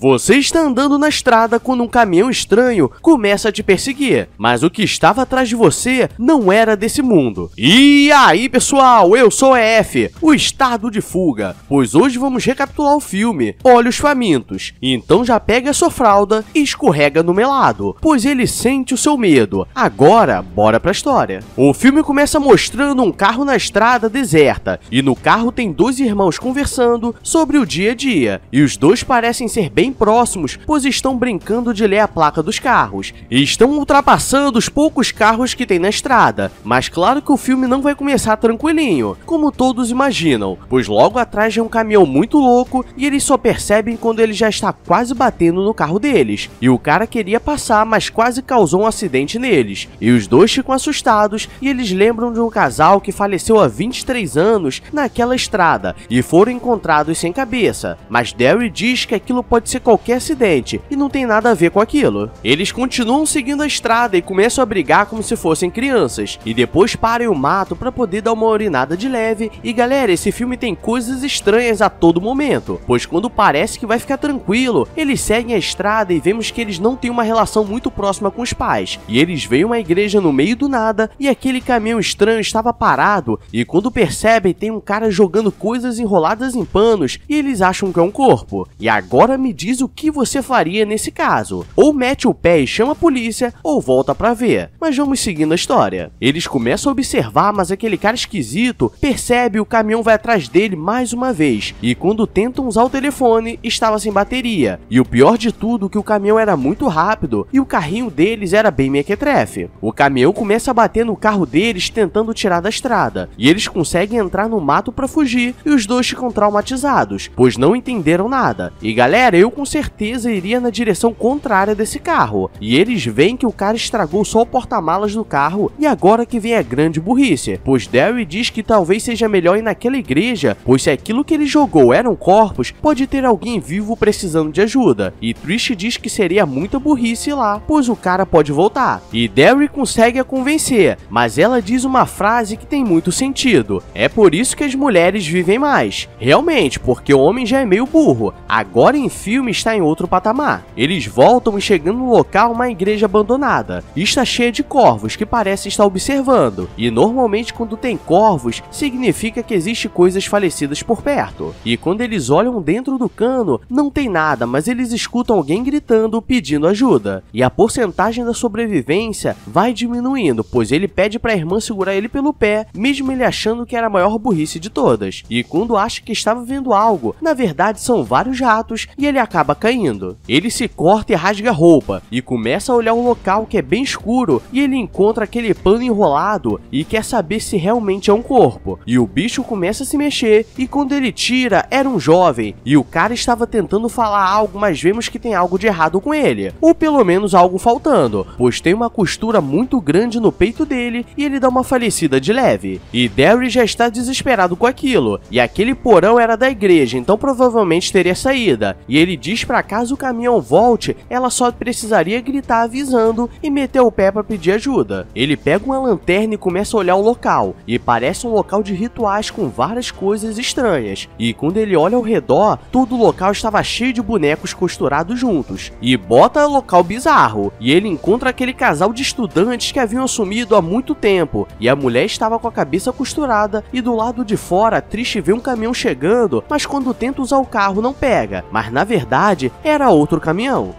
Você está andando na estrada quando um caminhão estranho começa a te perseguir, mas o que estava atrás de você não era desse mundo. E aí, pessoal, eu sou EF, o estado de fuga, pois hoje vamos recapitular o filme Olhos Famintos. Então já pega a sua fralda e escorrega no melado, pois ele sente o seu medo. Agora, bora pra história. O filme começa mostrando um carro na estrada deserta, e no carro tem dois irmãos conversando sobre o dia a dia, e os dois parecem ser bem próximos, pois estão brincando de ler a placa dos carros, e estão ultrapassando os poucos carros que tem na estrada. Mas claro que o filme não vai começar tranquilinho, como todos imaginam, pois logo atrás vem um caminhão muito louco e eles só percebem quando ele já está quase batendo no carro deles, e o cara queria passar, mas quase causou um acidente neles, e os dois ficam assustados e eles lembram de um casal que faleceu há 23 anos naquela estrada e foram encontrados sem cabeça, mas Derry diz que aquilo pode ser qualquer acidente e não tem nada a ver com aquilo. Eles continuam seguindo a estrada e começam a brigar como se fossem crianças, e depois param o mato para poder dar uma urinada de leve. E galera, esse filme tem coisas estranhas a todo momento, pois quando parece que vai ficar tranquilo, eles seguem a estrada e vemos que eles não têm uma relação muito próxima com os pais, e eles veem uma igreja no meio do nada e aquele caminhão estranho estava parado, e quando percebem tem um cara jogando coisas enroladas em panos e eles acham que é um corpo. E agora me diz o que você faria nesse caso: ou mete o pé e chama a polícia, ou volta pra ver. Mas vamos seguindo a história. Eles começam a observar, mas aquele cara esquisito percebe o caminhão vai atrás dele mais uma vez, e quando tentam usar o telefone, estava sem bateria. E o pior de tudo, que o caminhão era muito rápido e o carrinho deles era bem mequetrefe. O caminhão começa a bater no carro deles tentando tirar da estrada, e eles conseguem entrar no mato pra fugir, e os dois ficam traumatizados, pois não entenderam nada. E galera, eu com certeza iria na direção contrária desse carro, e eles veem que o cara estragou só o porta-malas do carro, e agora que vem a grande burrice, pois Derry diz que talvez seja melhor ir naquela igreja, pois se aquilo que ele jogou eram corpos, pode ter alguém vivo precisando de ajuda, e Trish diz que seria muita burrice lá, pois o cara pode voltar, e Derry consegue a convencer, mas ela diz uma frase que tem muito sentido: é por isso que as mulheres vivem mais. Realmente, porque o homem já é meio burro. Agora em filme está em outro patamar. Eles voltam e chegando no local, uma igreja abandonada, e está cheia de corvos que parecem estar observando, e normalmente quando tem corvos, significa que existe coisas falecidas por perto. E quando eles olham dentro do cano, não tem nada, mas eles escutam alguém gritando pedindo ajuda, e a porcentagem da sobrevivência vai diminuindo, pois ele pede para a irmã segurar ele pelo pé, mesmo ele achando que era a maior burrice de todas, e quando acha que estava vendo algo, na verdade são vários ratos, e ele acaba caindo. Ele se corta e rasga a roupa, e começa a olhar o local que é bem escuro, e ele encontra aquele pano enrolado, e quer saber se realmente é um corpo, e o bicho começa a se mexer, e quando ele tira, era um jovem, e o cara estava tentando falar algo, mas vemos que tem algo de errado com ele, ou pelo menos algo faltando, pois tem uma costura muito grande no peito dele, e ele dá uma falecida de leve, e Derry já está desesperado com aquilo, e aquele porão era da igreja, então provavelmente teria saída, e ele diz para caso o caminhão volte, ela só precisaria gritar avisando e meter o pé para pedir ajuda. Ele pega uma lanterna e começa a olhar o local, e parece um local de rituais com várias coisas estranhas, e quando ele olha ao redor, todo o local estava cheio de bonecos costurados juntos, e bota local bizarro, e ele encontra aquele casal de estudantes que haviam sumido há muito tempo, e a mulher estava com a cabeça costurada, e do lado de fora, Trish vê um caminhão chegando, mas quando tenta usar o carro não pega, mas na verdade era outro caminhão.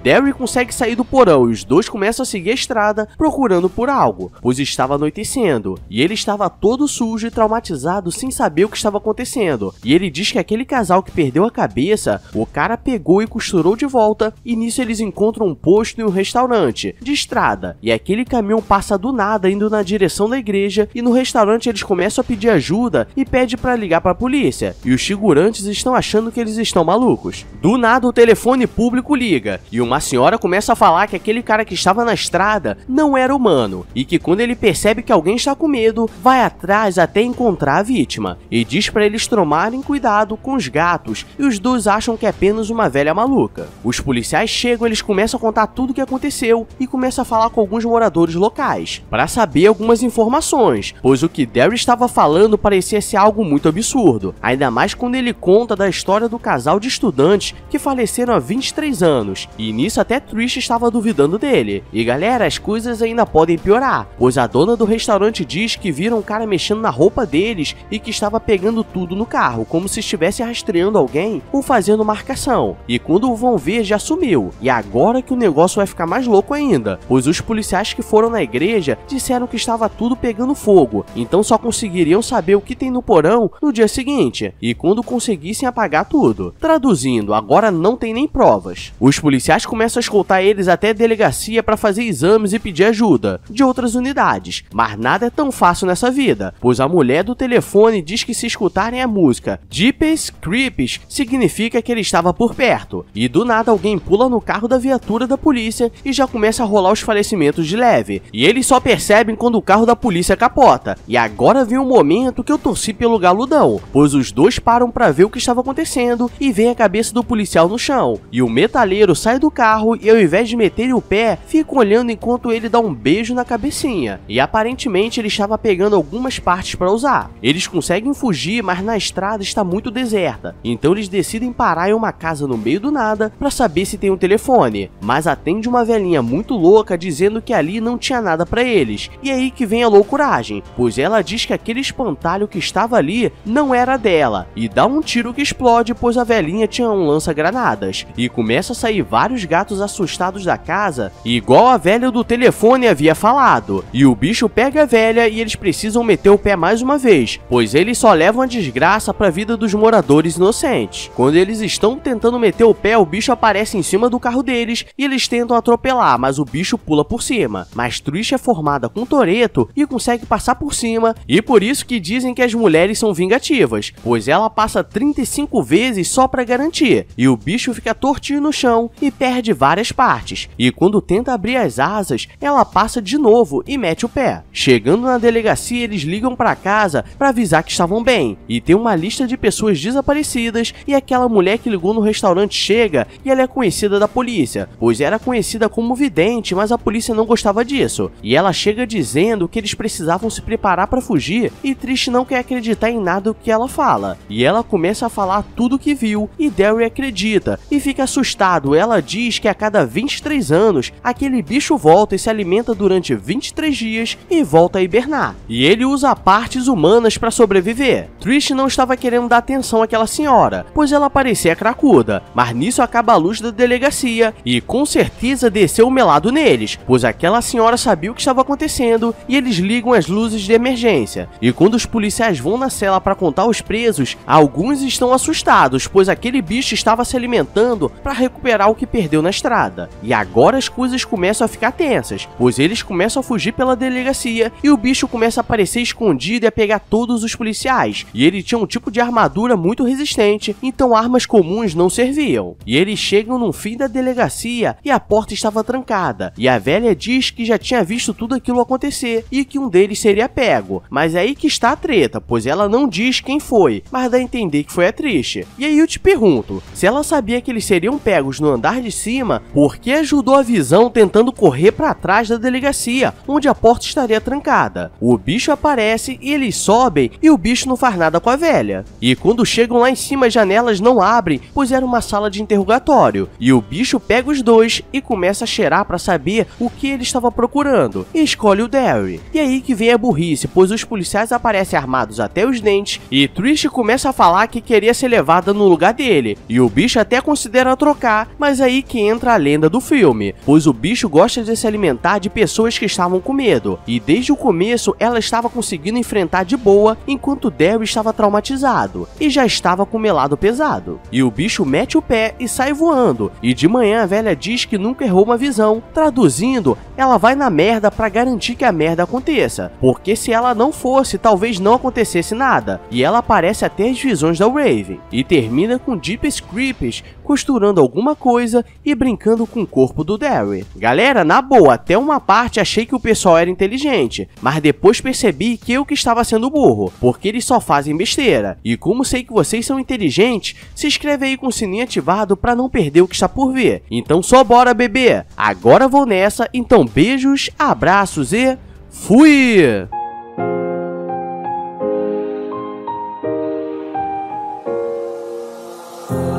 Derry consegue sair do porão e os dois começam a seguir a estrada procurando por algo, pois estava anoitecendo, e ele estava todo sujo e traumatizado sem saber o que estava acontecendo, e ele diz que aquele casal que perdeu a cabeça, o cara pegou e costurou de volta, e nisso eles encontram um posto e um restaurante de estrada, e aquele caminhão passa do nada indo na direção da igreja, e no restaurante eles começam a pedir ajuda e pede para ligar para a polícia, e os figurantes estão achando que eles estão malucos. Do nada o telefone público liga, e uma Uma senhora começa a falar que aquele cara que estava na estrada não era humano e que quando ele percebe que alguém está com medo, vai atrás até encontrar a vítima e diz para eles tomarem cuidado com os gatos e os dois acham que é apenas uma velha maluca. Os policiais chegam, eles começam a contar tudo o que aconteceu e começam a falar com alguns moradores locais para saber algumas informações, pois o que Derry estava falando parecia ser algo muito absurdo, ainda mais quando ele conta da história do casal de estudantes que faleceram há 23 anos, e nisso até Trish estava duvidando dele. E galera, as coisas ainda podem piorar, pois a dona do restaurante diz que viram um cara mexendo na roupa deles e que estava pegando tudo no carro, como se estivesse rastreando alguém ou fazendo marcação, e quando o vão ver já sumiu. E agora que o negócio vai ficar mais louco ainda, pois os policiais que foram na igreja disseram que estava tudo pegando fogo, então só conseguiriam saber o que tem no porão no dia seguinte, e quando conseguissem apagar tudo. Traduzindo, agora não tem nem provas. Os policiais começam a escoltar eles até a delegacia para fazer exames e pedir ajuda de outras unidades, mas nada é tão fácil nessa vida, pois a mulher do telefone diz que se escutarem a música Jeepers Creeps significa que ele estava por perto, e do nada alguém pula no carro da viatura da polícia e já começa a rolar os falecimentos de leve, e eles só percebem quando o carro da polícia capota. E agora vem um momento que eu torci pelo galudão, pois os dois param para ver o que estava acontecendo e vem a cabeça do policial no chão, e o metaleiro sai do carro e ao invés de meter o pé, fica olhando enquanto ele dá um beijo na cabecinha, e aparentemente ele estava pegando algumas partes para usar. Eles conseguem fugir, mas na estrada está muito deserta, então eles decidem parar em uma casa no meio do nada para saber se tem um telefone, mas atende uma velhinha muito louca dizendo que ali não tinha nada para eles, e é aí que vem a loucuragem, pois ela diz que aquele espantalho que estava ali não era dela, e dá um tiro que explode, pois a velhinha tinha um lança-granadas, e começa a sair vários gatos assustados da casa, igual a velha do telefone havia falado, e o bicho pega a velha e eles precisam meter o pé mais uma vez, pois eles só levam a desgraça para a vida dos moradores inocentes. Quando eles estão tentando meter o pé, o bicho aparece em cima do carro deles e eles tentam atropelar, mas o bicho pula por cima. Mas Trish é formada com Toretto e consegue passar por cima, e por isso que dizem que as mulheres são vingativas, pois ela passa 35 vezes só para garantir, e o bicho fica tortinho no chão e perde várias partes, e quando tenta abrir as asas, ela passa de novo e mete o pé. Chegando na delegacia, eles ligam para casa para avisar que estavam bem, e tem uma lista de pessoas desaparecidas, e aquela mulher que ligou no restaurante chega e ela é conhecida da polícia, pois era conhecida como vidente, mas a polícia não gostava disso, e ela chega dizendo que eles precisavam se preparar para fugir, e Trish não quer acreditar em nada do que ela fala, e ela começa a falar tudo o que viu, e Derry acredita, e fica assustado. Ela diz que a cada 23 anos, aquele bicho volta e se alimenta durante 23 dias e volta a hibernar, e ele usa partes humanas para sobreviver. Trish não estava querendo dar atenção àquela senhora, pois ela parecia cracuda, mas nisso acaba a luz da delegacia, e com certeza desceu o melado neles, pois aquela senhora sabia o que estava acontecendo, e eles ligam as luzes de emergência, e quando os policiais vão na cela para contar os presos, alguns estão assustados, pois aquele bicho estava se alimentando para recuperar o que perdeu na estrada. E agora as coisas começam a ficar tensas, pois eles começam a fugir pela delegacia, e o bicho começa a aparecer escondido e a pegar todos os policiais, e ele tinha um tipo de armadura muito resistente, então armas comuns não serviam. E eles chegam no fim da delegacia e a porta estava trancada, e a velha diz que já tinha visto tudo aquilo acontecer e que um deles seria pego, mas é aí que está a treta, pois ela não diz quem foi, mas dá a entender que foi a Trish. E aí eu te pergunto, se ela sabia que eles seriam pegos no andar de cima, por que ajudou a Visão tentando correr para trás da delegacia, onde a porta estaria trancada? O bicho aparece e eles sobem e o bicho não faz nada com a velha. E quando chegam lá em cima, as janelas não abrem, pois era uma sala de interrogatório, e o bicho pega os dois e começa a cheirar para saber o que ele estava procurando, e escolhe o Derry. E aí que vem a burrice, pois os policiais aparecem armados até os dentes, e Trish começa a falar que queria ser levada no lugar dele, e o bicho até considera trocar, mas aí que entra a lenda do filme, pois o bicho gosta de se alimentar de pessoas que estavam com medo, e desde o começo ela estava conseguindo enfrentar de boa, enquanto Derry estava traumatizado, e já estava com melado pesado. E o bicho mete o pé e sai voando, e de manhã a velha diz que nunca errou uma visão, traduzindo, ela vai na merda para garantir que a merda aconteça, porque se ela não fosse, talvez não acontecesse nada, e ela aparece até as visões da Raven, e termina com Jeepers Creeps costurando alguma coisa e brincando com o corpo do Derry. Galera, na boa, até uma parte achei que o pessoal era inteligente, mas depois percebi que eu que estava sendo burro, porque eles só fazem besteira. E como sei que vocês são inteligentes, se inscreve aí com o sininho ativado pra não perder o que está por vir. Então só bora, bebê! Agora vou nessa, então beijos, abraços e fui!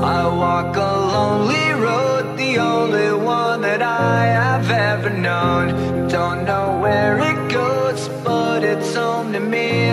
I walk a lonely road, the only one that I have ever known. Don't know where it goes, but it's home to me.